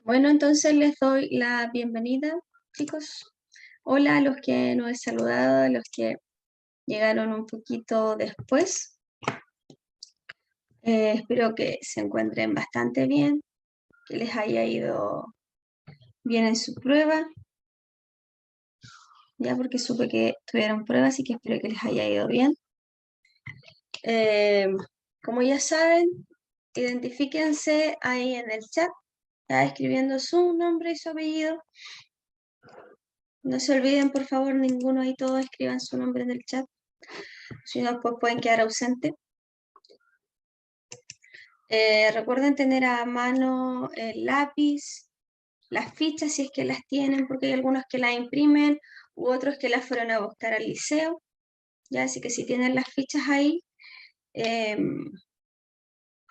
Bueno, entonces les doy la bienvenida, chicos. Hola a los que no he saludado, a los que llegaron un poquito después. Espero que se encuentren bastante bien, que les haya ido bien en su prueba, ya porque supe que tuvieron pruebas, así que espero que les haya ido bien. Eh, Como ya saben, identifíquense ahí en el chat, ya escribiendo su nombre y su apellido. No se olviden, por favor, ninguno ahí, todos escriban su nombre en el chat, si no, pues pueden quedar ausentes. Recuerden tener a mano el lápiz, las fichas si es que las tienen, porque hay algunos que las imprimen u otros que las fueron a buscar al liceo. Ya, así que si tienen las fichas ahí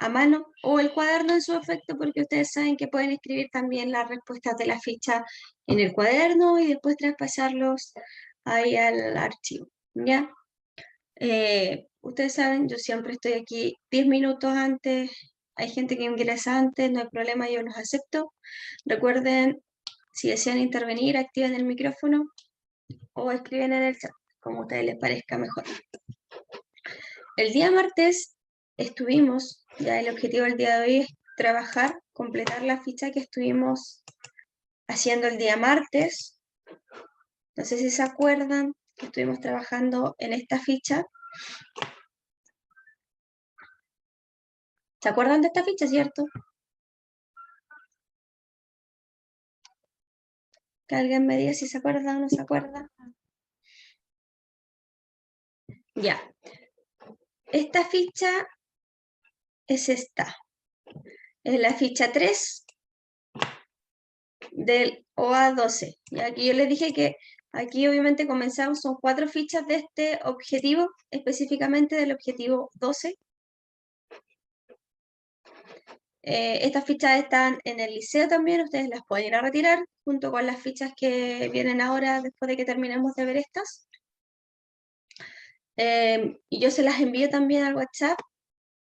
a mano, o el cuaderno en su efecto, porque ustedes saben que pueden escribir también las respuestas de la ficha en el cuaderno y después traspasarlos ahí al archivo. ¿Ya? Ustedes saben, yo siempre estoy aquí 10 minutos antes, hay gente que ingresa antes, no hay problema, yo los acepto. Recuerden, si desean intervenir, activen el micrófono o escriben en el chat, como a ustedes les parezca mejor. El día martes estuvimos, ya el objetivo del día de hoy es trabajar, completar la ficha que estuvimos haciendo el día martes. No sé si se acuerdan que estuvimos trabajando en esta ficha. ¿Se acuerdan de esta ficha, cierto? Que alguien me diga si se acuerda o no se acuerda. Ya. Esta ficha es esta. Es la ficha 3 del OA12. Y aquí yo les dije que aquí obviamente comenzamos, son 4 fichas de este objetivo, específicamente del objetivo 12. Estas fichas están en el liceo también, ustedes las pueden ir a retirar junto con las fichas que vienen ahora después de que terminemos de ver estas. Y yo se las envío también al WhatsApp.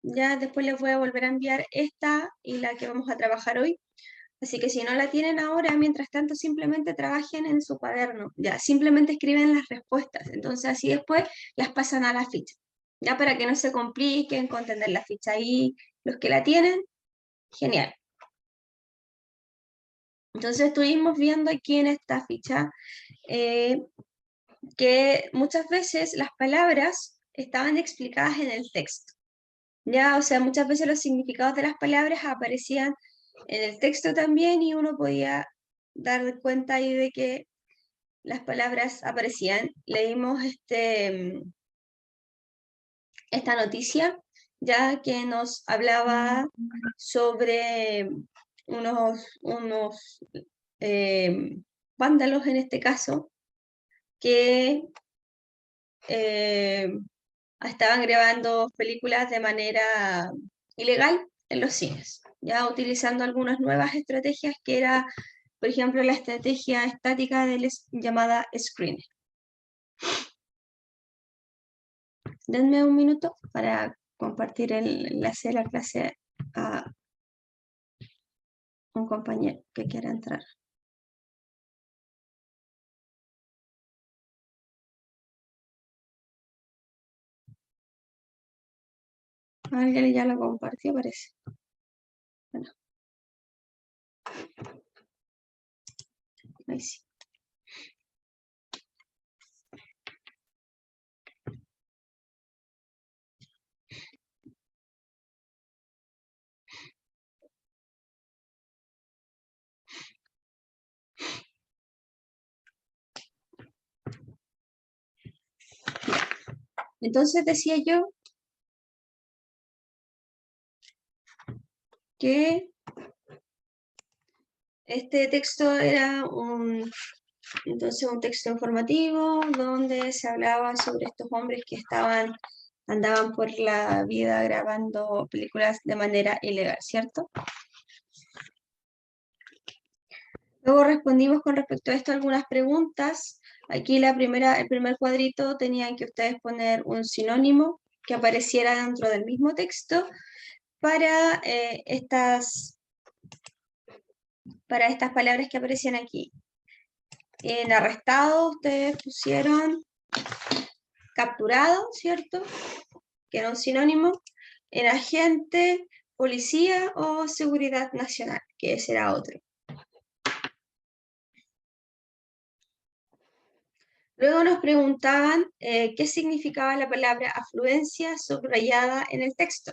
Ya después les voy a volver a enviar esta y la que vamos a trabajar hoy. Así que si no la tienen ahora, mientras tanto simplemente trabajen en su cuaderno. Ya, simplemente escriben las respuestas. Entonces así después las pasan a la ficha. Ya para que no se compliquen con tener la ficha ahí. Los que la tienen, genial. Entonces estuvimos viendo aquí en esta ficha que muchas veces las palabras estaban explicadas en el texto. Ya, o sea, muchas veces los significados de las palabras aparecían en el texto también y uno podía dar cuenta ahí de que las palabras aparecían. Leímos esta noticia ya que nos hablaba sobre unos vándalos en este caso que estaban grabando películas de manera ilegal en los cines, ya utilizando algunas nuevas estrategias que era, por ejemplo, la estrategia estática llamada screen. Denme un minuto para compartir el enlace de la clase a un compañero que quiera entrar. Alguien ya lo compartió, parece. Bueno. Ahí sí. Entonces decía yo que este texto era entonces un texto informativo donde se hablaba sobre estos hombres que andaban por la vida grabando películas de manera ilegal, ¿cierto? Luego respondimos con respecto a esto algunas preguntas. Aquí el primer cuadrito tenían que ustedes poner un sinónimo que apareciera dentro del mismo texto para para estas palabras que aparecen aquí. En arrestado ustedes pusieron capturado, ¿cierto? Que era un sinónimo. En agente, policía o seguridad nacional, que ese era otro. Luego nos preguntaban qué significaba la palabra afluencia subrayada en el texto.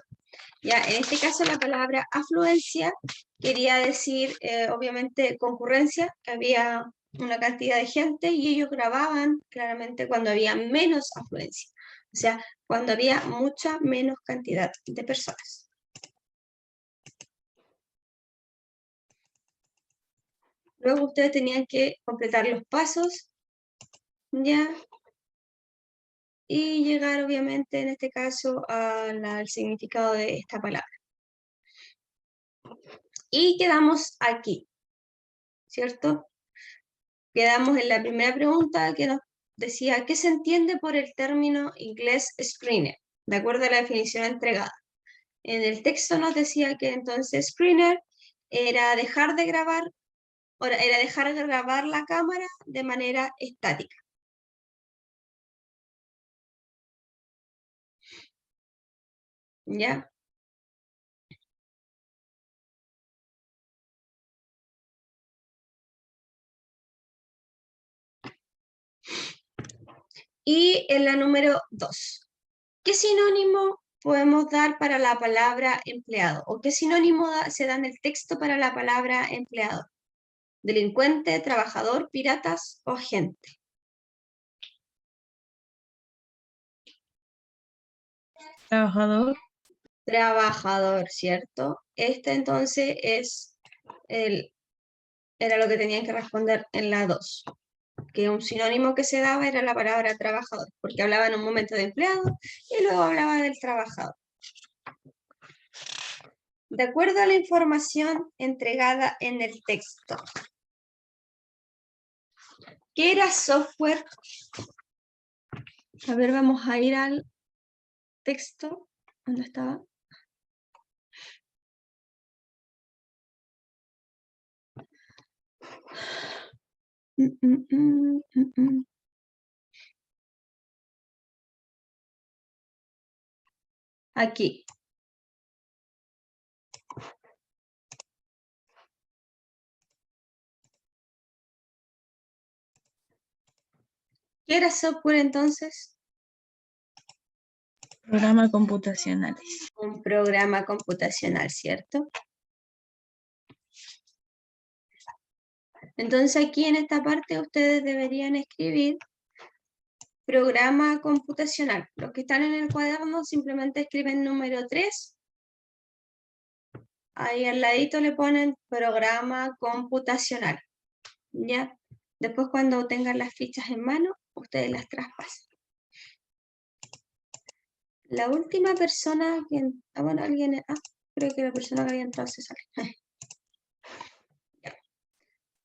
Ya, en este caso la palabra afluencia quería decir, obviamente, concurrencia, que había una cantidad de gente y ellos grababan claramente cuando había menos afluencia, o sea, cuando había mucha menos cantidad de personas. Luego ustedes tenían que completar los pasos, ya, y llegar obviamente en este caso al significado de esta palabra. Y quedamos aquí, ¿cierto? Quedamos en la primera pregunta que nos decía, ¿qué se entiende por el término inglés screener? De acuerdo a la definición entregada. En el texto nos decía que entonces screener era dejar de grabar, era dejar de grabar la cámara de manera estática. ¿Ya? Y en la número 2, ¿qué sinónimo podemos dar para la palabra empleado? ¿O qué sinónimo se da en el texto para la palabra empleado? Delincuente, trabajador, piratas o agente. Trabajador. Trabajador, ¿cierto? Este entonces era lo que tenían que responder en la 2, que un sinónimo que se daba era la palabra trabajador, porque hablaba en un momento de empleado y luego hablaba del trabajador. De acuerdo a la información entregada en el texto, ¿qué era software? A ver, vamos a ir al texto. ¿Dónde estaba? Aquí. ¿Qué era software entonces? Programa computacionales. Un programa computacional, ¿cierto? Entonces aquí en esta parte ustedes deberían escribir programa computacional. Los que están en el cuaderno simplemente escriben número 3. Ahí al ladito le ponen programa computacional. ¿Ya? Después cuando tengan las fichas en mano, ustedes las traspasan. La última persona que... bueno, alguien... creo que la persona que había entrado se sale.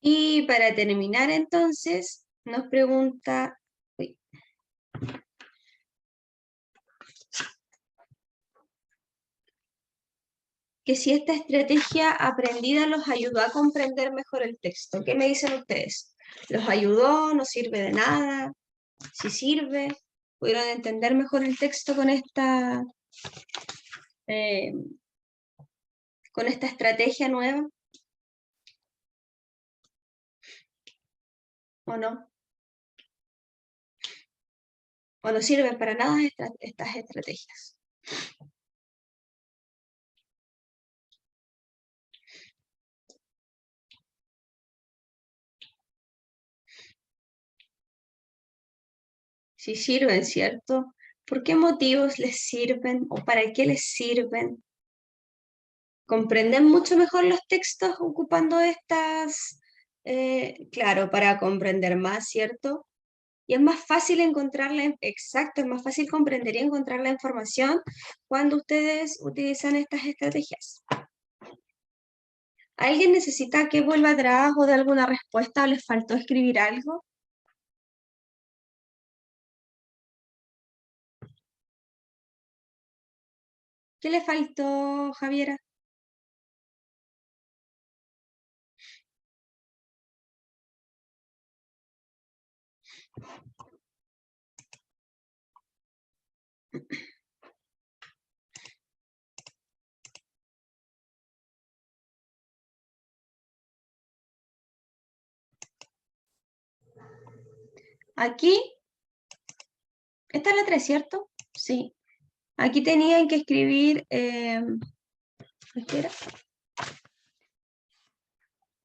Y para terminar entonces, nos pregunta... uy. Que si esta estrategia aprendida los ayudó a comprender mejor el texto. ¿Qué me dicen ustedes? ¿Los ayudó? ¿No sirve de nada? ¿Si sirve? ¿Pudieron entender mejor el texto eh, con esta estrategia nueva? ¿O no? ¿O no sirven para nada estas estrategias? Si sirven, ¿cierto? ¿Por qué motivos les sirven o para qué les sirven? ¿Comprenden mucho mejor los textos ocupando estas? Claro, para comprender más, ¿cierto? Y es más fácil encontrarla, exacto, es más fácil comprender y encontrar la información cuando ustedes utilizan estas estrategias. ¿Alguien necesita que vuelva atrás o de alguna respuesta o les faltó escribir algo? ¿Qué le faltó, Javiera? Aquí, esta es la 3, ¿cierto? Sí. Aquí tenían que escribir,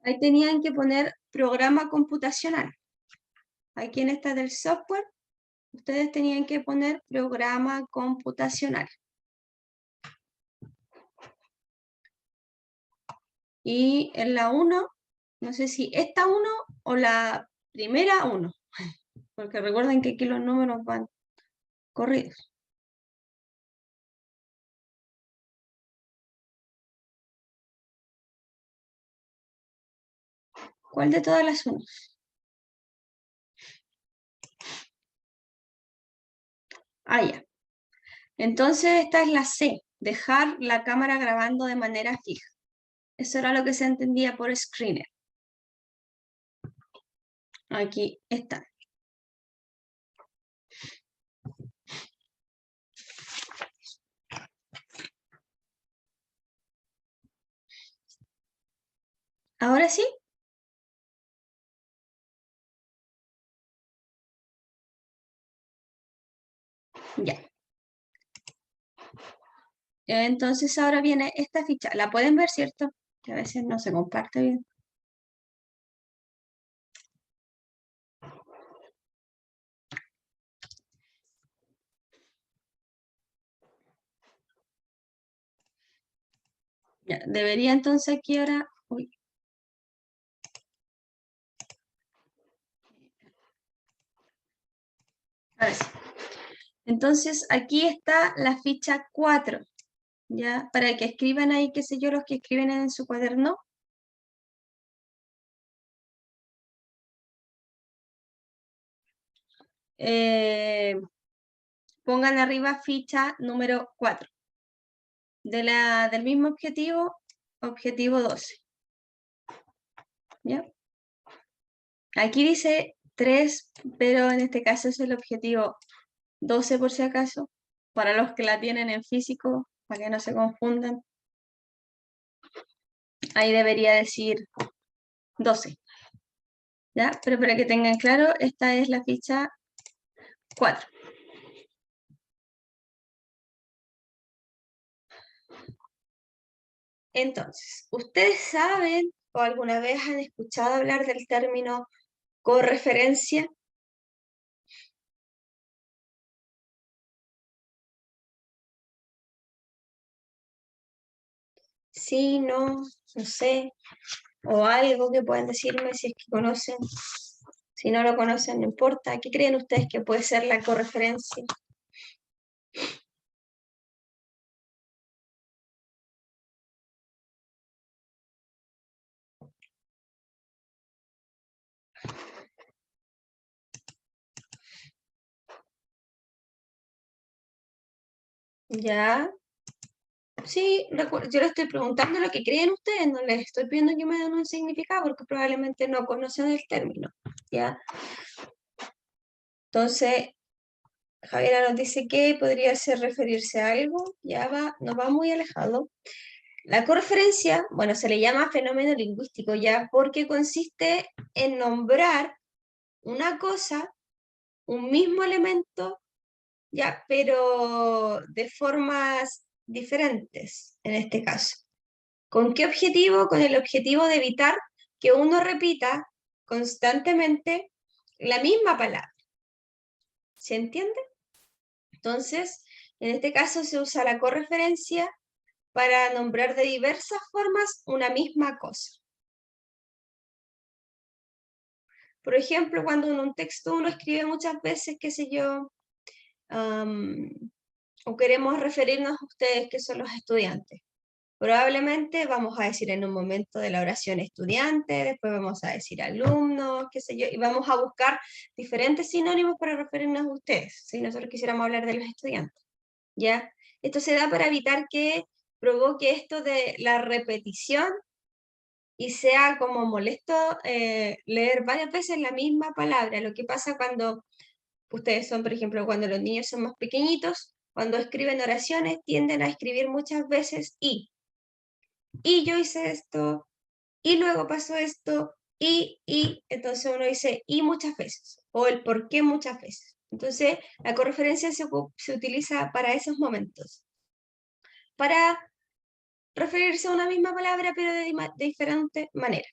ahí tenían que poner programa computacional. Aquí en esta del software, ustedes tenían que poner programa computacional. Y en la 1, no sé si esta 1 o la primera 1, porque recuerden que aquí los números van corridos. ¿Cuál de todas las 1? Ah, ya. Entonces esta es la C, dejar la cámara grabando de manera fija. Eso era lo que se entendía por screener. Aquí está. ¿Ahora sí? Ya. Entonces ahora viene esta ficha. ¿La pueden ver, cierto? Que a veces no se comparte bien. Ya, debería entonces aquí ahora... Uy. Ahora sí. Entonces aquí está la ficha 4. Ya, para que escriban ahí, qué sé yo, los que escriben en su cuaderno. Pongan arriba ficha número 4. Del mismo objetivo, objetivo 12. ¿Ya? Aquí dice 3, pero en este caso es el objetivo 12 por si acaso, para los que la tienen en físico, para que no se confundan. Ahí debería decir 12. ¿Ya? Pero para que tengan claro, esta es la ficha 4. Entonces, ¿ustedes saben o alguna vez han escuchado hablar del término correferencia? Sí, no, no sé, o algo que puedan decirme si es que conocen. Si no lo conocen, no importa. ¿Qué creen ustedes que puede ser la correferencia? Ya, sí, yo les estoy preguntando lo que creen ustedes, no les estoy pidiendo que me den un significado porque probablemente no conocen el término, ¿ya? Entonces, Javiera nos dice que podría ser referirse a algo, ya va, nos va muy alejado. La correferencia, bueno, se le llama fenómeno lingüístico ya porque consiste en nombrar una cosa, un mismo elemento, ya, pero de formas diferentes en este caso. ¿Con qué objetivo? Con el objetivo de evitar que uno repita constantemente la misma palabra. ¿Se entiende? Entonces, en este caso se usa la correferencia para nombrar de diversas formas una misma cosa. Por ejemplo, cuando en un texto uno escribe muchas veces, qué sé yo, o queremos referirnos a ustedes que son los estudiantes. Probablemente vamos a decir en un momento de la oración estudiante, después vamos a decir alumnos, qué sé yo, y vamos a buscar diferentes sinónimos para referirnos a ustedes, si nosotros quisiéramos hablar de los estudiantes, ¿ya? Esto se da para evitar que provoque esto de la repetición y sea como molesto leer varias veces la misma palabra. Lo que pasa cuando ustedes son, por ejemplo, cuando los niños son más pequeñitos, cuando escriben oraciones tienden a escribir muchas veces y yo hice esto, y luego pasó esto, entonces uno dice y muchas veces, o el por qué muchas veces. Entonces, la correferencia se utiliza para esos momentos, para referirse a una misma palabra, pero de diferente manera.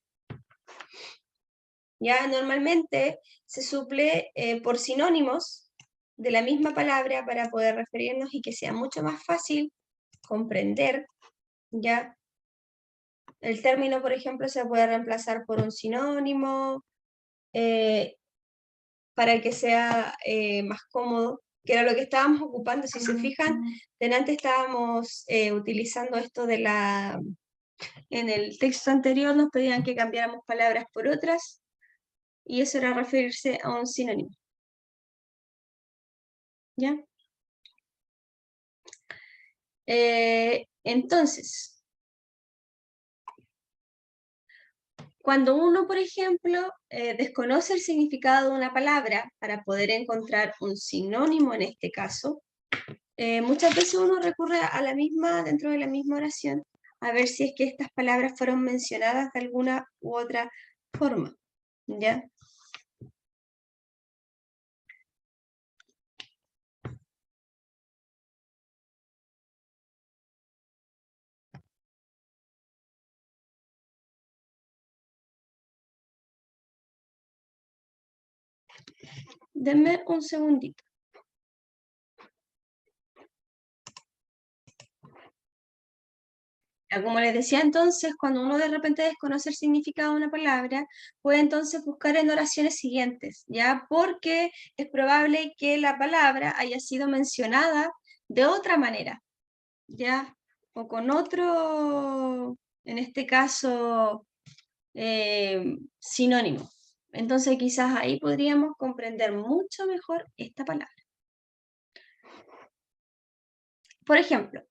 Ya normalmente se suple por sinónimos de la misma palabra para poder referirnos y que sea mucho más fácil comprender, ya. El término, por ejemplo, se puede reemplazar por un sinónimo para que sea más cómodo, que era lo que estábamos ocupando. Si se fijan, delante estábamos utilizando esto de la... En el texto anterior nos pedían que cambiáramos palabras por otras, y eso era referirse a un sinónimo. ¿Ya? Entonces, cuando uno, por ejemplo, desconoce el significado de una palabra para poder encontrar un sinónimo en este caso, muchas veces uno recurre a la misma, dentro de la misma oración, a ver si es que estas palabras fueron mencionadas de alguna u otra forma, ¿ya? Denme un segundito. Como les decía entonces, cuando uno de repente desconoce el significado de una palabra, puede entonces buscar en oraciones siguientes, ¿ya? Porque es probable que la palabra haya sido mencionada de otra manera, ¿ya? O con otro, en este caso, sinónimo. Entonces quizás ahí podríamos comprender mucho mejor esta palabra. Por ejemplo,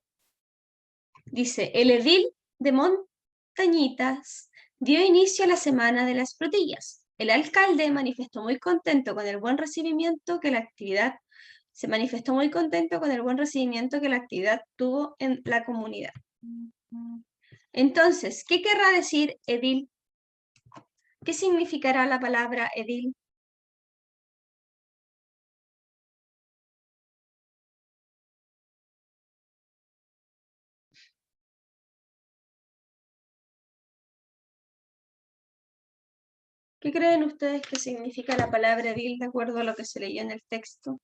dice, el edil de Montañitas dio inicio a la Semana de las Frutillas. El alcalde manifestó muy contento con el buen recibimiento que la actividad tuvo en la comunidad. Entonces, ¿qué querrá decir edil? ¿Qué significará la palabra edil? ¿Qué creen ustedes que significa la palabra edil de acuerdo a lo que se leyó en el texto?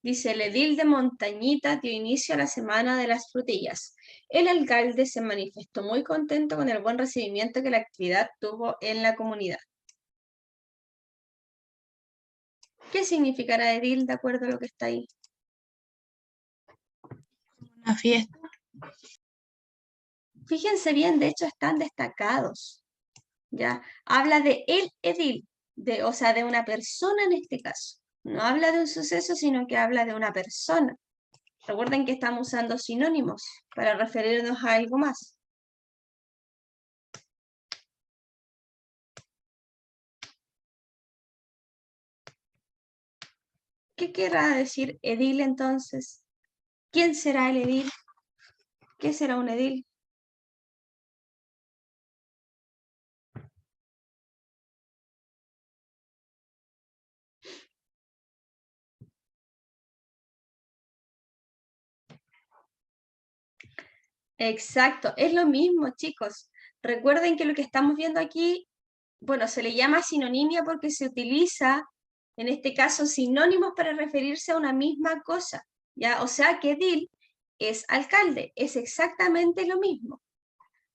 Dice, el edil de Montañita dio inicio a la Semana de las Frutillas. El alcalde se manifestó muy contento con el buen recibimiento que la actividad tuvo en la comunidad. ¿Qué significará edil de acuerdo a lo que está ahí? Una fiesta. Fíjense bien, de hecho están destacados. ¿Ya? Habla de el edil, o sea, de una persona en este caso. No habla de un suceso, sino que habla de una persona. Recuerden que estamos usando sinónimos para referirnos a algo más. ¿Qué querrá decir edil entonces? ¿Quién será el edil? ¿Qué será un edil? Exacto, es lo mismo, chicos. Recuerden que lo que estamos viendo aquí, bueno, se le llama sinonimia porque se utiliza, en este caso, sinónimos para referirse a una misma cosa, ¿ya? O sea que edil es alcalde, es exactamente lo mismo.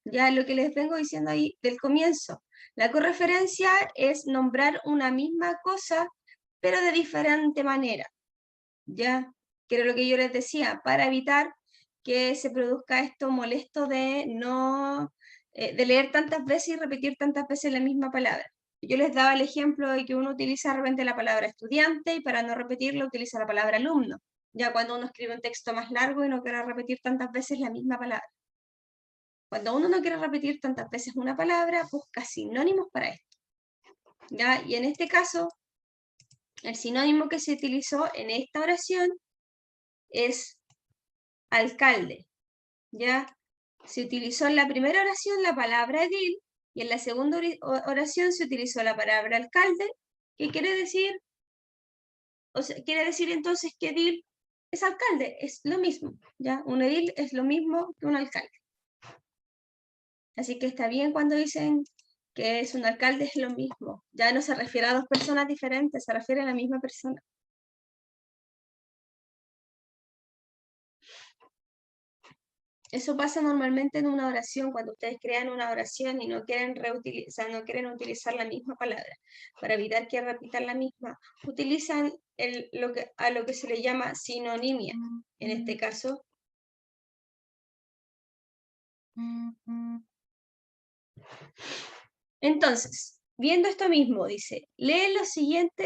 Ya lo que les vengo diciendo ahí del comienzo. La correferencia es nombrar una misma cosa, pero de diferente manera, ¿ya? Que era lo que yo les decía, para evitar que se produzca esto molesto de no de leer tantas veces y repetir tantas veces la misma palabra. yo les daba el ejemplo de que uno utiliza de repente la palabra estudiante y para no repetirlo utiliza la palabra alumno. Ya cuando uno escribe un texto más largo y no quiere repetir tantas veces la misma palabra. Cuando uno no quiere repetir tantas veces una palabra, busca sinónimos para esto. ¿Ya? Y en este caso, el sinónimo que se utilizó en esta oración es alcalde. ¿Ya? Se utilizó en la primera oración la palabra edil y en la segunda oración se utilizó la palabra alcalde, que quiere decir, o sea, quiere decir entonces que edil es alcalde, es lo mismo, ¿ya? Un edil es lo mismo que un alcalde. Así que está bien cuando dicen que es un alcalde, es lo mismo. Ya no se refiere a dos personas diferentes, se refiere a la misma persona. Eso pasa normalmente en una oración, cuando ustedes crean una oración y no quieren reutilizar, no quieren utilizar la misma palabra. Para evitar que repitan la misma, utilizan a lo que se le llama sinonimia. En este caso, entonces, viendo esto mismo, dice, lee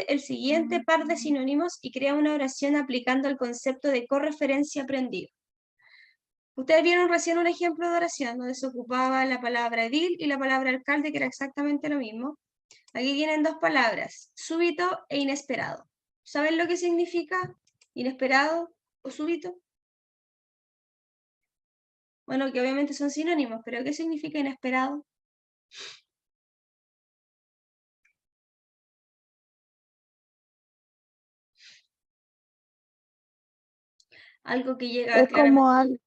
el siguiente par de sinónimos y crea una oración aplicando el concepto de correferencia aprendido. Ustedes vieron recién un ejemplo de oración donde se ocupaba la palabra edil y la palabra alcalde, que era exactamente lo mismo. Aquí tienen dos palabras, súbito e inesperado. ¿Saben lo que significa inesperado o súbito? Bueno, que obviamente son sinónimos, pero ¿qué significa inesperado? Algo que llega Es claramente. como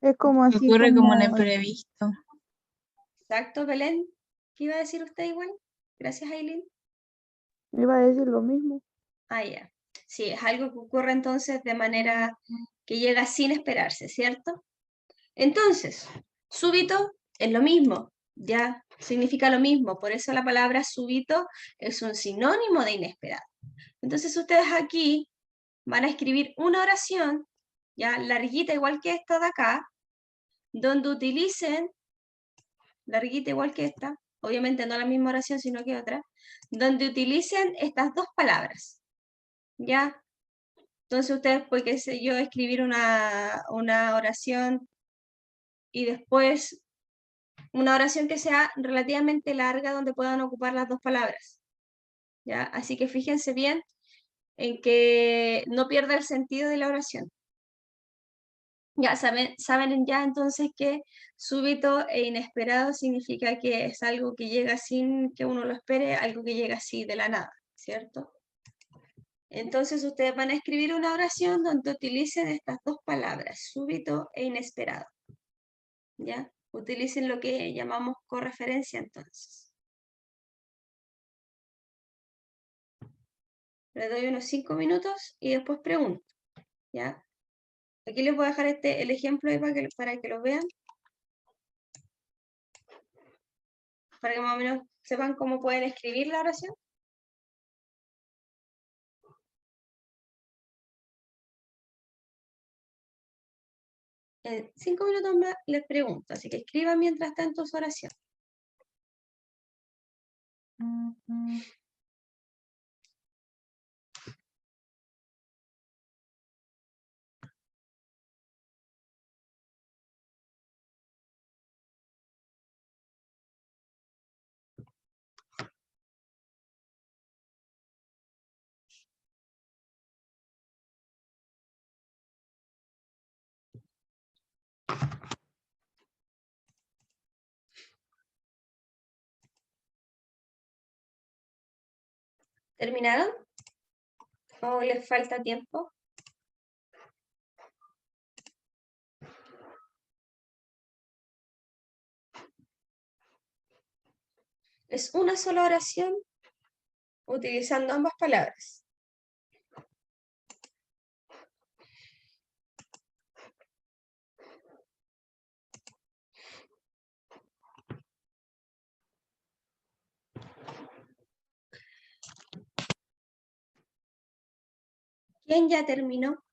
es como así Ocurre como un como imprevisto. Exacto, Belén. ¿Qué iba a decir usted igual? Gracias, Aileen. iba a decir lo mismo. Ah, ya. Sí, es algo que ocurre entonces de manera que llega sin esperarse, ¿cierto? Entonces, súbito es lo mismo, ya significa lo mismo, por eso la palabra súbito es un sinónimo de inesperado. Entonces ustedes aquí van a escribir una oración, ya larguita igual que esta de acá, donde utilicen, larguita igual que esta, obviamente no la misma oración sino que otra, donde utilicen estas dos palabras, ¿ya? Entonces ustedes, pues qué sé yo, escribir una oración y después una oración que sea relativamente larga donde puedan ocupar las dos palabras, ¿ya? Así que fíjense bien en que no pierda el sentido de la oración. Ya saben ya entonces que súbito e inesperado significa que es algo que llega sin que uno lo espere, algo que llega así de la nada, ¿cierto? Entonces ustedes van a escribir una oración donde utilicen estas dos palabras, súbito e inesperado. ¿Ya? Utilicen lo que llamamos correferencia entonces. Le doy unos 5 minutos y después pregunto. ¿Ya? Aquí les voy a dejar el ejemplo ahí para que lo vean. Para que más o menos sepan cómo pueden escribir la oración. En 5 minutos más les pregunto, así que escriban mientras tanto su oración. ¿Terminaron? ¿O les falta tiempo? Es una sola oración utilizando ambas palabras. ¿Quién ya terminó?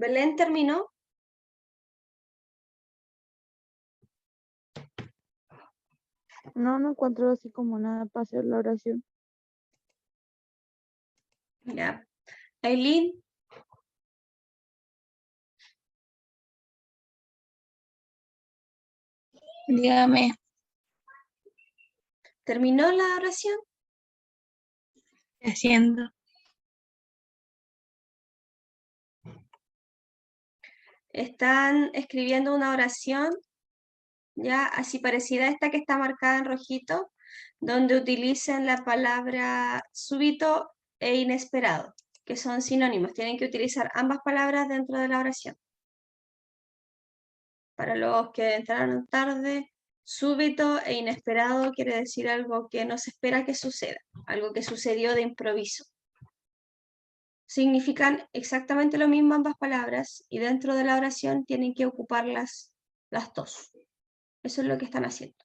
¿Belén terminó? No encuentro así como nada para hacer la oración. Ya. Aileen, Dígame, ¿terminó la oración? haciendo. Están escribiendo una oración, ya así parecida a esta que está marcada en rojito, donde utilicen la palabra súbito e inesperado, que son sinónimos. Tienen que utilizar ambas palabras dentro de la oración. Para los que entraron tarde, súbito e inesperado quiere decir algo que no se espera que suceda, algo que sucedió de improviso. Significan exactamente lo mismo ambas palabras y dentro de la oración tienen que ocuparlas las dos. Eso es lo que están haciendo.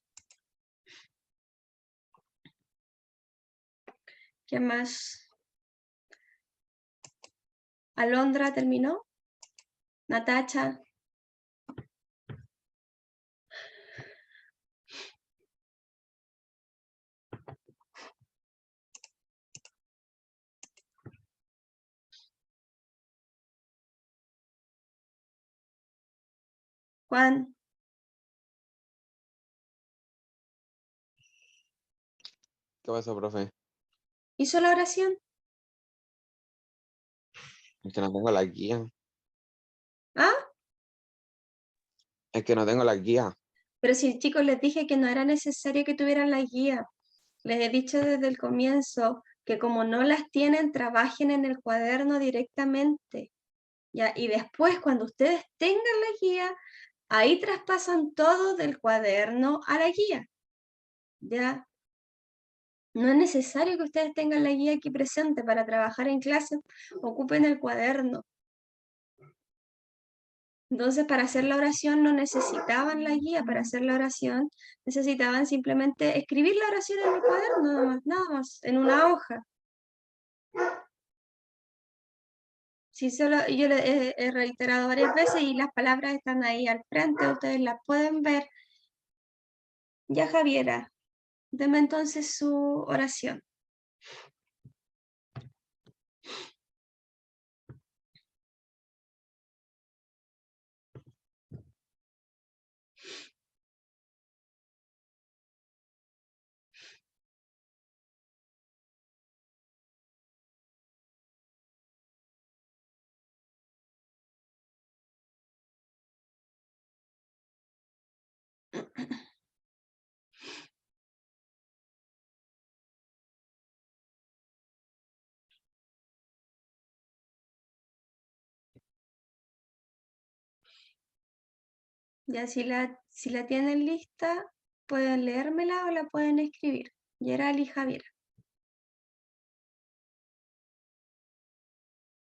¿Qué más? Alondra terminó. Natacha. Juan. ¿Qué pasó, profe? ¿Hizo la oración? Es que no tengo la guía. ¿Ah? Es que no tengo la guía. Pero si chicos les dije que no era necesario que tuvieran la guía. Les he dicho desde el comienzo que como no las tienen, trabajen en el cuaderno directamente. ¿Ya? Y después, cuando ustedes tengan la guía, ahí traspasan todo del cuaderno a la guía. ¿Ya? No es necesario que ustedes tengan la guía aquí presente para trabajar en clase, ocupen el cuaderno. Entonces, para hacer la oración no necesitaban la guía, para hacer la oración necesitaban simplemente escribir la oración en el cuaderno, nada más, en una hoja. Sí, solo yo le he reiterado varias veces y las palabras están ahí al frente, ustedes las pueden ver. Ya, Javiera, deme entonces su oración. Ya, si la tienen lista, pueden leérmela o la pueden escribir. Yeral y Javiera.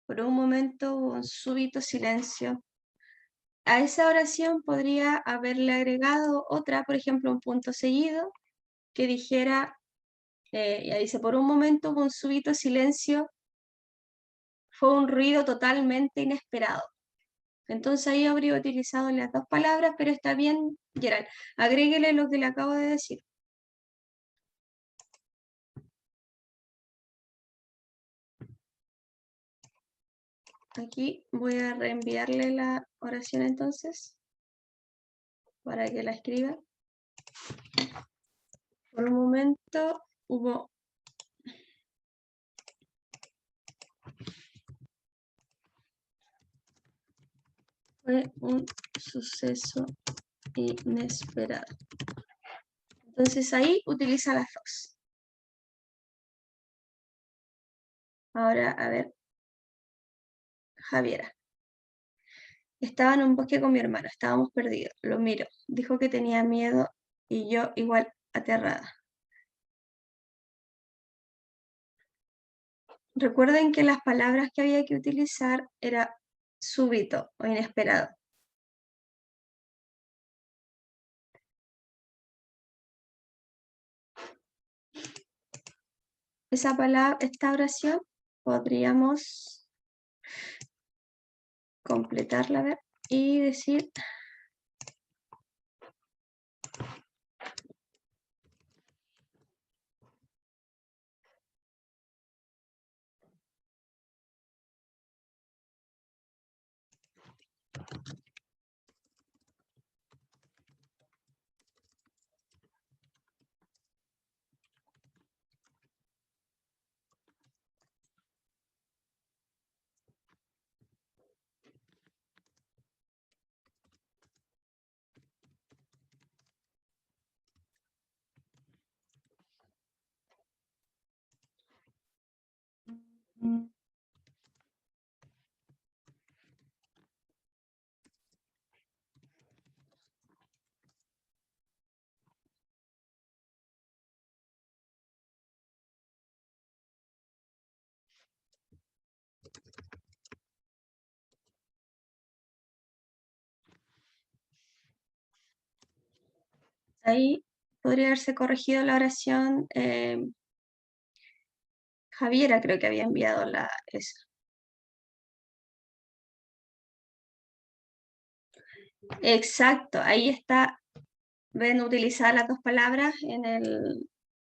Por un momento hubo un súbito silencio. A esa oración podría haberle agregado otra, por ejemplo, un punto seguido, que dijera, ya dice, por un momento hubo un súbito silencio, fue un ruido totalmente inesperado. Entonces ahí habría utilizado las dos palabras, pero está bien, Gerald. Agréguele lo que le acabo de decir. Aquí voy a reenviarle la oración entonces, para que la escriba. Por un momento hubo fue un suceso inesperado. Entonces ahí utiliza las dos. Ahora, a ver, Javiera. Estaba en un bosque con mi hermano, estábamos perdidos. Lo miro, dijo que tenía miedo y yo igual aterrada. Recuerden que las palabras que había que utilizar era súbito o inesperado. Esta oración podríamos completarla, a ver, y decir... Ahí podría haberse corregido la oración. Javiera creo que había enviado esa. Exacto, ahí está. Ven utilizadas las dos palabras en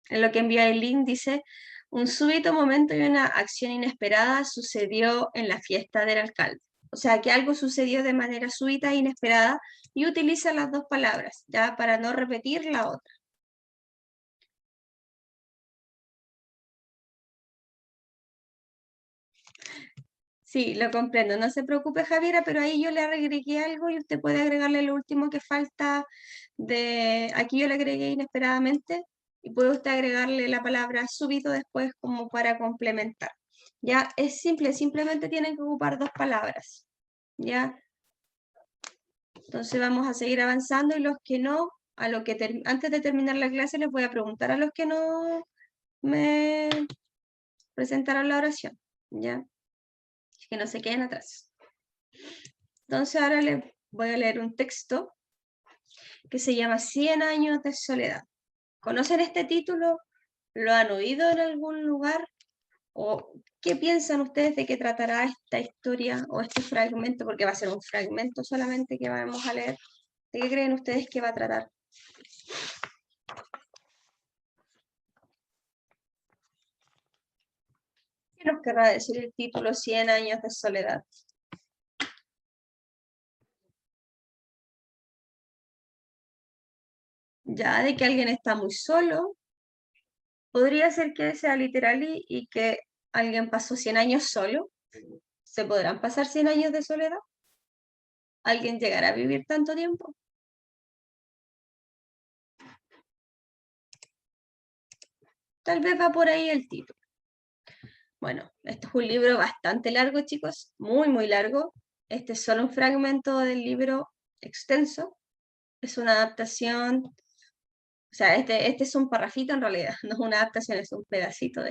lo que envía el link. Dice, un súbito momento y una acción inesperada sucedió en la fiesta del alcalde. O sea, que algo sucedió de manera súbita e inesperada y utiliza las dos palabras, ya para no repetir la otra. Sí, lo comprendo. No se preocupe, Javiera, pero ahí yo le agregué algo y usted puede agregarle lo último que falta de... Aquí yo le agregué inesperadamente y puede usted agregarle la palabra súbito después como para complementar. Ya, es simple, simplemente tienen que ocupar dos palabras. Ya. Entonces vamos a seguir avanzando y los que no, antes de terminar la clase les voy a preguntar a los que no me presentaron la oración. Ya. Que no se queden atrás. Entonces ahora les voy a leer un texto que se llama 100 años de soledad. ¿Conocen este título? ¿Lo han oído en algún lugar? ¿O qué piensan ustedes de qué tratará esta historia o este fragmento? Porque va a ser un fragmento solamente que vamos a leer. ¿De qué creen ustedes que va a tratar? ¿Qué nos querrá decir el título 100 años de soledad? Ya de que alguien está muy solo. Podría ser que sea literal y que alguien pasó 100 años solo. ¿Se podrán pasar 100 años de soledad? ¿Alguien llegará a vivir tanto tiempo? Tal vez va por ahí el título. Bueno, este es un libro bastante largo, chicos, muy, muy largo. Este es solo un fragmento del libro extenso. Es una adaptación, o sea, este es un parrafito en realidad, no es una adaptación, es un pedacito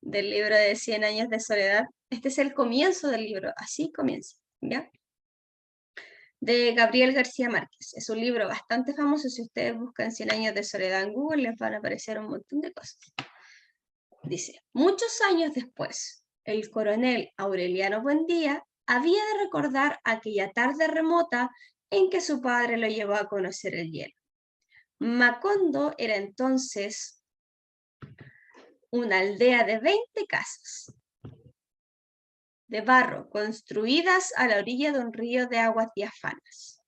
del libro de 100 años de soledad. Este es el comienzo del libro, así comienza, ¿ya? De Gabriel García Márquez. Es un libro bastante famoso. Si ustedes buscan 100 años de soledad en Google, les van a aparecer un montón de cosas. Dice, muchos años después, el coronel Aureliano Buendía había de recordar aquella tarde remota en que su padre lo llevó a conocer el hielo. Macondo era entonces una aldea de 20 casas de barro construidas a la orilla de un río de aguas diáfanas,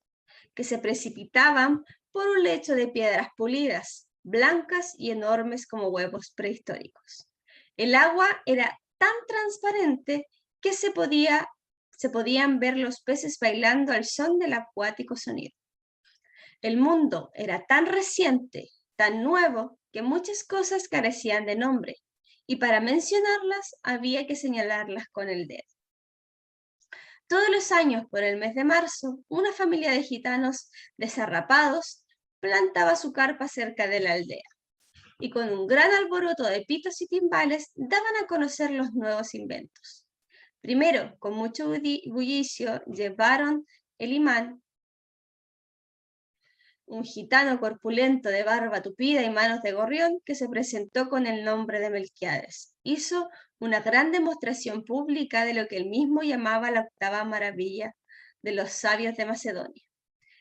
que se precipitaban por un lecho de piedras pulidas, blancas y enormes como huevos prehistóricos. El agua era tan transparente que se podían ver los peces bailando al son del acuático sonido. El mundo era tan reciente, tan nuevo, que muchas cosas carecían de nombre, y para mencionarlas había que señalarlas con el dedo. Todos los años, por el mes de marzo, una familia de gitanos desarrapados plantaba su carpa cerca de la aldea, y con un gran alboroto de pitos y timbales daban a conocer los nuevos inventos. Primero, con mucho bullicio, llevaron el imán, un gitano corpulento de barba tupida y manos de gorrión que se presentó con el nombre de Melquiades. Hizo una gran demostración pública de lo que él mismo llamaba la octava maravilla de los sabios de Macedonia.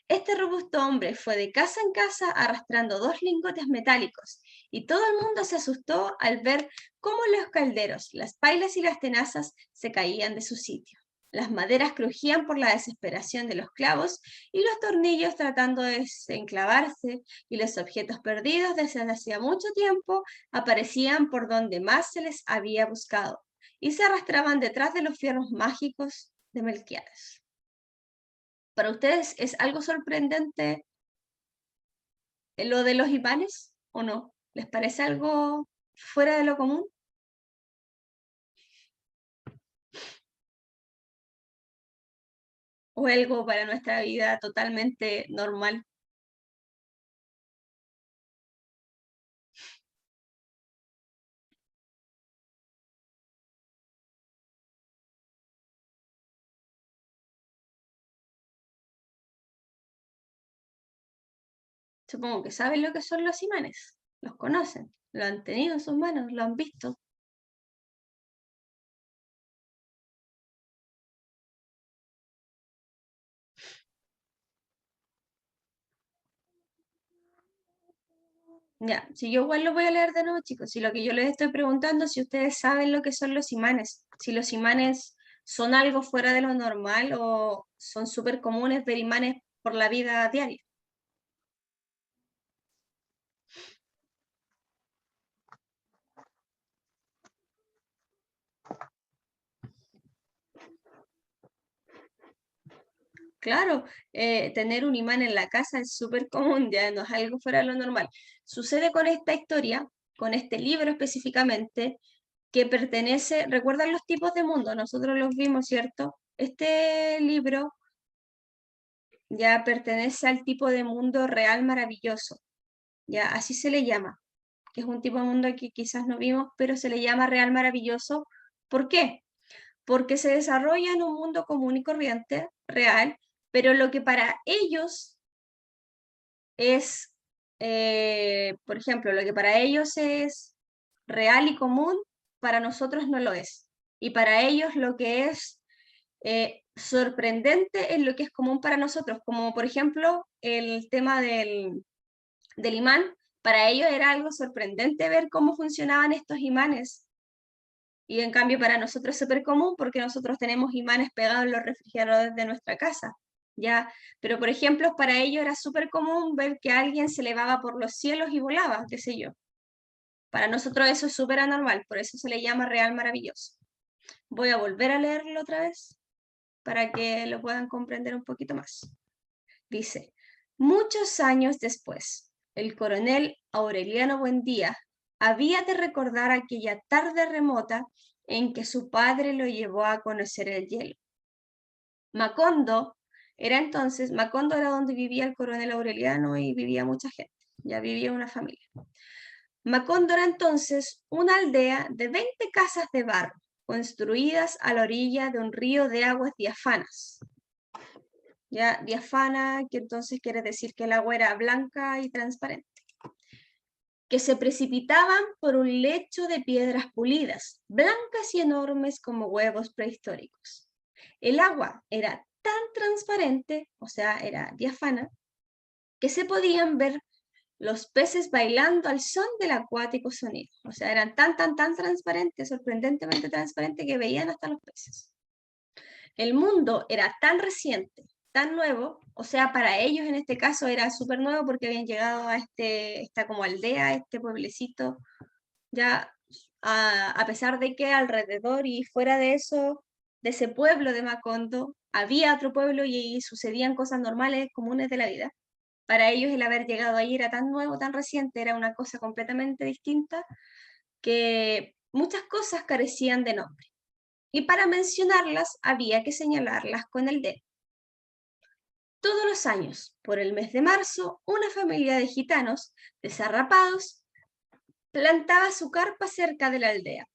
Este robusto hombre fue de casa en casa arrastrando 2 lingotes metálicos, y todo el mundo se asustó al ver cómo los calderos, las pailas y las tenazas se caían de su sitio. Las maderas crujían por la desesperación de los clavos y los tornillos tratando de desenclavarse, y los objetos perdidos desde hacía mucho tiempo aparecían por donde más se les había buscado, y se arrastraban detrás de los fierros mágicos de Melquiades. ¿Para ustedes es algo sorprendente lo de los imanes o no? ¿Les parece algo fuera de lo común? ¿O algo para nuestra vida totalmente normal? Supongo que saben lo que son los imanes, los conocen, lo han tenido en sus manos, lo han visto. Ya, si yo igual lo voy a leer de nuevo, chicos, si lo que yo les estoy preguntando, si ustedes saben lo que son los imanes, si los imanes son algo fuera de lo normal o son súper comunes ver imanes por la vida diaria. Claro, tener un imán en la casa es súper común, ya no es algo fuera de lo normal. Sucede con esta historia, con este libro específicamente, que pertenece, ¿recuerdan los tipos de mundo? Nosotros los vimos, ¿cierto? Este libro ya pertenece al tipo de mundo real maravilloso, ya así se le llama, que es un tipo de mundo que quizás no vimos, pero se le llama real maravilloso. ¿Por qué? Porque se desarrolla en un mundo común y corriente, real, pero lo que para ellos es, por ejemplo, lo que para ellos es real y común, para nosotros no lo es. Y para ellos lo que es sorprendente es lo que es común para nosotros, como por ejemplo el tema del imán. Para ellos era algo sorprendente ver cómo funcionaban estos imanes. Y en cambio para nosotros es súper común porque nosotros tenemos imanes pegados en los refrigeradores de nuestra casa, ¿ya? Pero por ejemplo, para ellos era súper común ver que alguien se elevaba por los cielos y volaba, qué sé yo. Para nosotros eso es súper anormal, por eso se le llama real maravilloso. Voy a volver a leerlo otra vez para que lo puedan comprender un poquito más. Dice, muchos años después, el coronel Aureliano Buendía había de recordar aquella tarde remota en que su padre lo llevó a conocer el hielo. Macondo era donde vivía el coronel Aureliano y vivía mucha gente, ya vivía una familia. Macondo era entonces una aldea de 20 casas de barro, construidas a la orilla de un río de aguas diafanas. Ya, diafana, que entonces quiere decir que el agua era blanca y transparente, que se precipitaban por un lecho de piedras pulidas, blancas y enormes como huevos prehistóricos. El agua era tan transparente, o sea, era diafana, que se podían ver los peces bailando al son del acuático sonido. O sea, eran tan transparentes, sorprendentemente transparentes, que veían hasta los peces. El mundo era tan reciente, tan nuevo, o sea, para ellos en este caso era súper nuevo porque habían llegado a esta como aldea, este pueblecito, ya a pesar de que alrededor y fuera de eso, de ese pueblo de Macondo, había otro pueblo y sucedían cosas normales, comunes de la vida. Para ellos el haber llegado ahí era tan nuevo, tan reciente, era una cosa completamente distinta, que muchas cosas carecían de nombre. Y para mencionarlas había que señalarlas con el dedo. Todos los años, por el mes de marzo, una familia de gitanos desarrapados plantaba su carpa cerca de la aldea.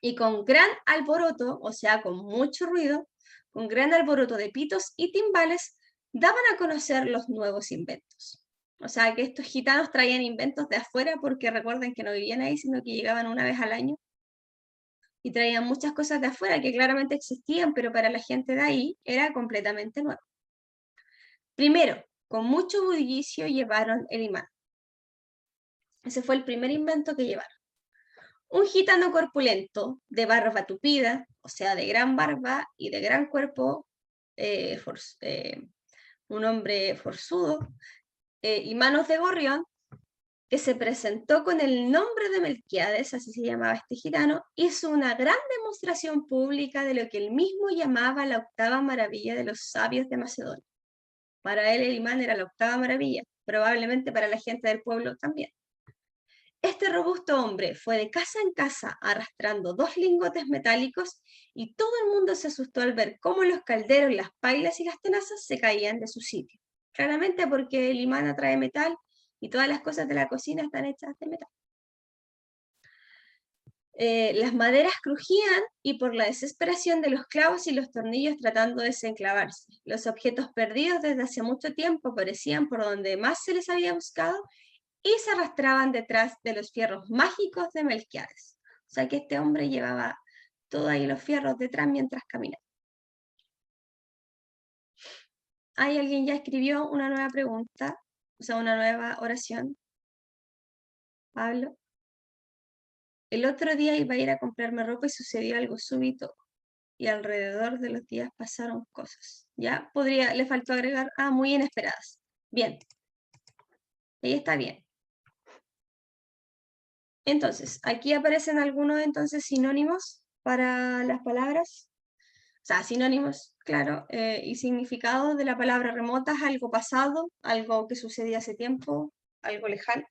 Y con gran alboroto, o sea, con mucho ruido, con gran alboroto de pitos y timbales, daban a conocer los nuevos inventos. O sea, que estos gitanos traían inventos de afuera porque recuerden que no vivían ahí, sino que llegaban una vez al año y traían muchas cosas de afuera que claramente existían, pero para la gente de ahí era completamente nuevo. Primero, con mucho bullicio llevaron el imán. Ese fue el primer invento que llevaron. Un gitano corpulento, de barba tupida, o sea, de gran barba y de gran cuerpo, un hombre forzudo, y manos de gorrión, que se presentó con el nombre de Melquiades, así se llamaba este gitano, hizo una gran demostración pública de lo que él mismo llamaba la octava maravilla de los sabios de Macedonia. Para él el imán era la octava maravilla, probablemente para la gente del pueblo también. Este robusto hombre fue de casa en casa arrastrando 2 lingotes metálicos y todo el mundo se asustó al ver cómo los calderos, las pailas y las tenazas se caían de su sitio. Claramente porque el imán atrae metal y todas las cosas de la cocina están hechas de metal. Las maderas crujían y por la desesperación de los clavos y los tornillos tratando de desenclavarse. Los objetos perdidos desde hace mucho tiempo aparecían por donde más se les había buscado y se arrastraban detrás de los fierros mágicos de Melquiades. O sea que este hombre llevaba todos ahí los fierros detrás mientras caminaba. ¿Hay alguien ya escribió una nueva pregunta? O sea, una nueva oración. Pablo. El otro día iba a ir a comprarme ropa y sucedió algo súbito y alrededor de los días pasaron cosas. Ya podría, le faltó agregar, muy inesperadas. Bien. Ahí está bien. Entonces, aquí aparecen algunos entonces sinónimos para las palabras. O sea, sinónimos, claro, y significados de la palabra remotas, algo pasado, algo que sucedía hace tiempo, algo lejano.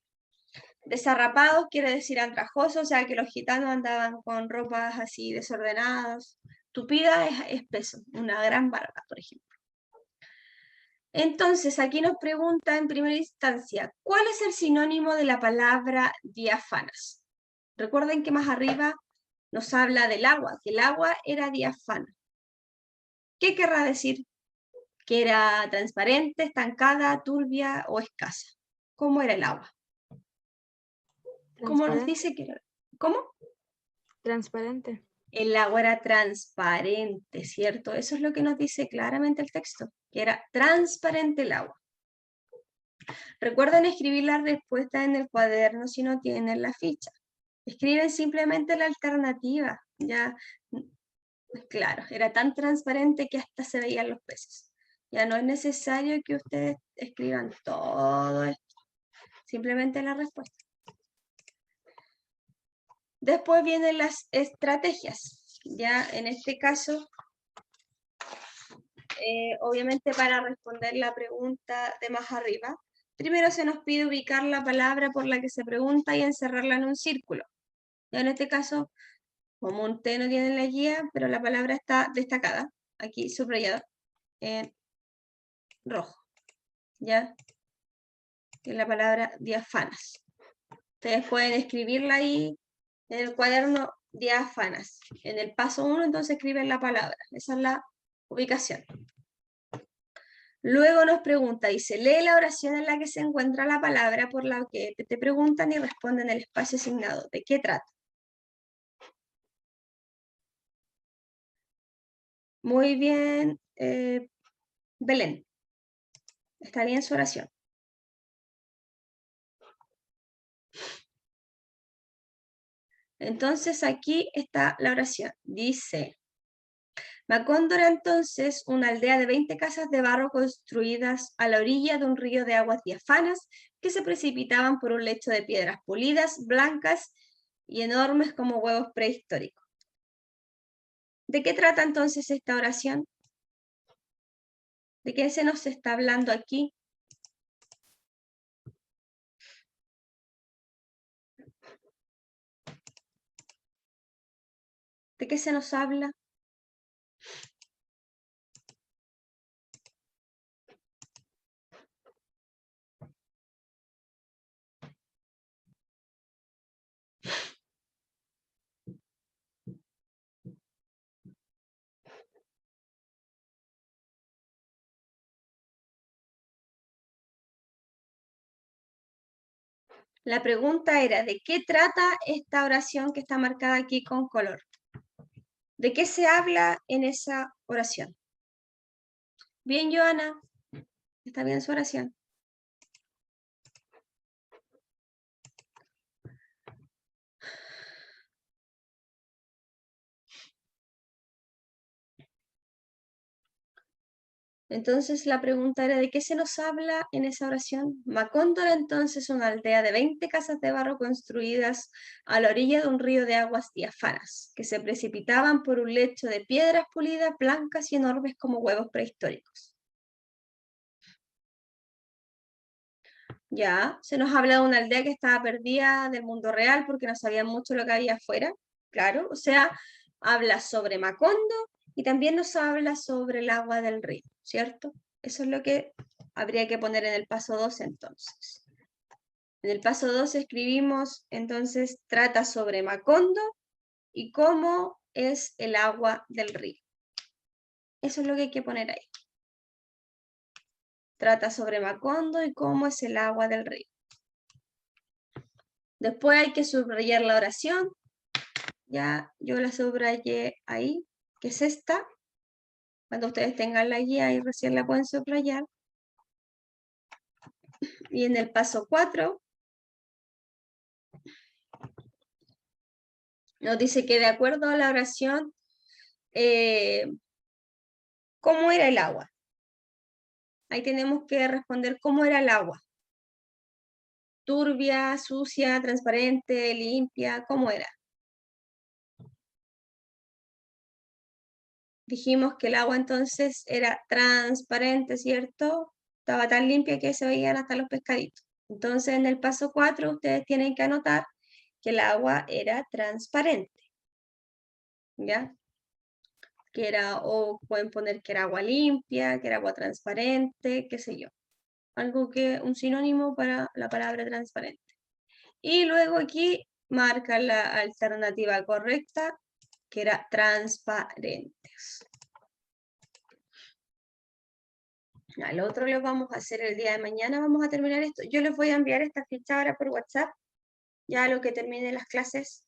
Desarrapados quiere decir andrajoso, o sea que los gitanos andaban con ropas así desordenadas. Tupida es espeso, una gran barba, por ejemplo. Entonces, aquí nos pregunta en primera instancia, ¿cuál es el sinónimo de la palabra diáfanas? Recuerden que más arriba nos habla del agua, que el agua era diáfana. ¿Qué querrá decir? Que era transparente, estancada, turbia o escasa. ¿Cómo era el agua? ¿Cómo nos dice que era? ¿Cómo? Transparente. El agua era transparente, ¿cierto? Eso es lo que nos dice claramente el texto, que era transparente el agua. Recuerden escribir la respuesta en el cuaderno si no tienen la ficha. Escriben simplemente la alternativa, ya, claro, era tan transparente que hasta se veían los peces. Ya no es necesario que ustedes escriban todo esto, simplemente la respuesta. Después vienen las estrategias. Ya en este caso, obviamente para responder la pregunta de más arriba, primero se nos pide ubicar la palabra por la que se pregunta y encerrarla en un círculo. Ya en este caso, como un T no tiene la guía, pero la palabra está destacada, aquí subrayada, en rojo. ¿Ya? Que es la palabra diáfanas. Ustedes pueden escribirla ahí en el cuaderno diáfanas. En el paso 1, entonces escriben la palabra. Esa es la ubicación. Luego nos pregunta, dice, lee la oración en la que se encuentra la palabra por la que te preguntan y responden en el espacio asignado. ¿De qué trata? Muy bien, Belén. Está bien su oración. Entonces aquí está la oración. Dice, Macóndor era entonces una aldea de 20 casas de barro construidas a la orilla de un río de aguas diáfanas que se precipitaban por un lecho de piedras pulidas, blancas y enormes como huevos prehistóricos. ¿De qué trata entonces esta oración? ¿De qué se nos está hablando aquí? ¿De qué se nos habla? La pregunta era, ¿de qué trata esta oración que está marcada aquí con color? ¿De qué se habla en esa oración? Bien, Joana. ¿Está bien su oración? Entonces la pregunta era, ¿de qué se nos habla en esa oración? Macondo era entonces una aldea de 20 casas de barro construidas a la orilla de un río de aguas diáfanas, que se precipitaban por un lecho de piedras pulidas, blancas y enormes como huevos prehistóricos. Ya, se nos habla de una aldea que estaba perdida del mundo real porque no sabían mucho lo que había afuera, claro, o sea, habla sobre Macondo y también nos habla sobre el agua del río, ¿cierto? Eso es lo que habría que poner en el paso 2 entonces. En el paso 2 escribimos, entonces, trata sobre Macondo y cómo es el agua del río. Eso es lo que hay que poner ahí. Trata sobre Macondo y cómo es el agua del río. Después hay que subrayar la oración. Ya yo la subrayé ahí, que es esta. Cuando ustedes tengan la guía ahí recién la pueden subrayar. Y en el paso 4 nos dice que de acuerdo a la oración, ¿cómo era el agua? Ahí tenemos que responder cómo era el agua. Turbia, sucia, transparente, limpia, ¿cómo era? Dijimos que el agua entonces era transparente, ¿cierto? Estaba tan limpia que se veían hasta los pescaditos. Entonces en el paso 4 ustedes tienen que anotar que el agua era transparente. ¿Ya? Que era, o pueden poner que era agua limpia, que era agua transparente, qué sé yo. Algo que, un sinónimo para la palabra transparente. Y luego aquí marca la alternativa correcta, que era transparentes. Al otro lo vamos a hacer el día de mañana, vamos a terminar esto. Yo les voy a enviar esta ficha ahora por WhatsApp, ya a lo que termine las clases.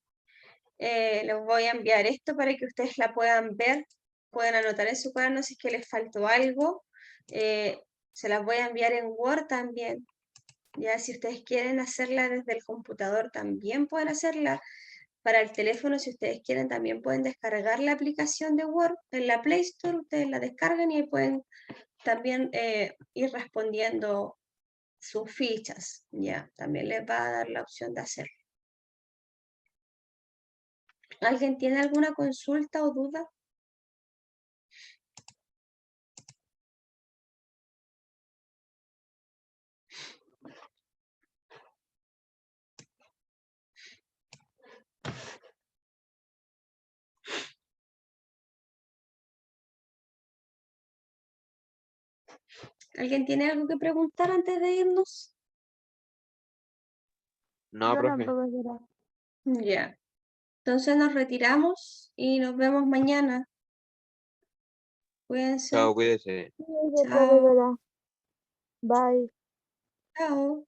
Les voy a enviar esto para que ustedes la puedan ver, puedan anotar en su cuaderno si es que les faltó algo. Se las voy a enviar en Word también. Ya si ustedes quieren hacerla desde el computador, también pueden hacerla. Para el teléfono, si ustedes quieren, también pueden descargar la aplicación de Word en la Play Store, ustedes la descargan y ahí pueden también ir respondiendo sus fichas, ya, también les va a dar la opción de hacerlo. ¿Alguien tiene alguna consulta o duda? ¿Alguien tiene algo que preguntar antes de irnos? No, Yo no, profe. profesora. Ya. Entonces nos retiramos y nos vemos mañana. Cuídense. Chao, cuídese. Sí, Chao. profesora. Bye. Chao.